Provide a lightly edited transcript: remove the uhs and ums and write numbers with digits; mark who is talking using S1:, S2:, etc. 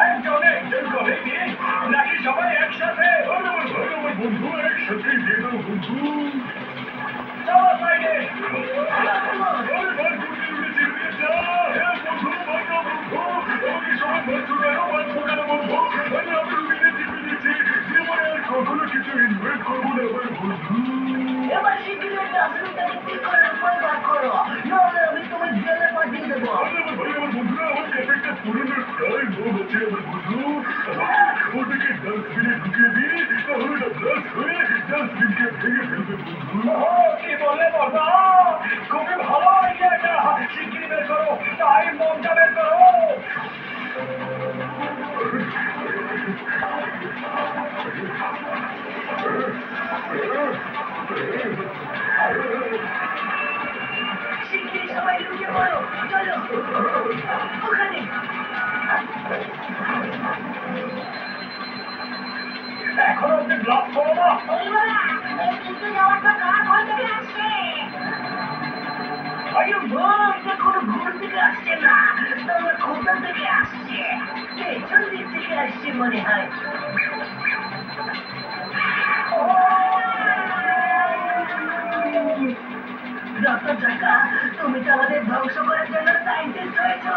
S1: একজন একজন করে দিন নাকি সবাই একসাথে? আমার বন্ধু একসাথে দিয়ে দাও বন্ধু। চলো সাইডে। কখনো কিছু ইনভেস্ট করবো না আমার বন্ধু।
S2: এবার শিগগিরই ডাস্টবিনটাকে ঠিক করে পরিবার করো, নাহলে আমি তোমার জেলে পাঠিয়ে দেবো।
S1: আমার বন্ধুরা আমার কাছে একটা পুরনো টাইম বোম আছে আমার বন্ধু। ওটাকে ডাস্টবিনে ঢুকিয়ে দিই তাহলে ওটা ব্লাস্ট হয়ে ডাস্টবিনকে ভেঙে ফেলবে বন্ধু। কি বললে বাবা? খুবই ভালো আইডিয়া এটা। শিগগিরই বের করো, টাইম বোমটা বের করো।
S2: শিগগিরই সবাই লুকিয়ে পড়ো, চলো ওখানে।
S1: এখনো অব্দি ব্লাস্ট করো না।
S2: কিন্তু যাওয়াটা কার ঘর থেকে আসছে? আরে বাহ, এটা কোনো ঘর থেকে আসছে না, তোমার খোঁজা থেকে আসছে, পেছন দিক থেকে আসছে মনে হয়। ডক্টর জাকা, তুমি তো আমাদের ধ্বংস করার জন্য সায়েন্টিস্ট হয়েছো।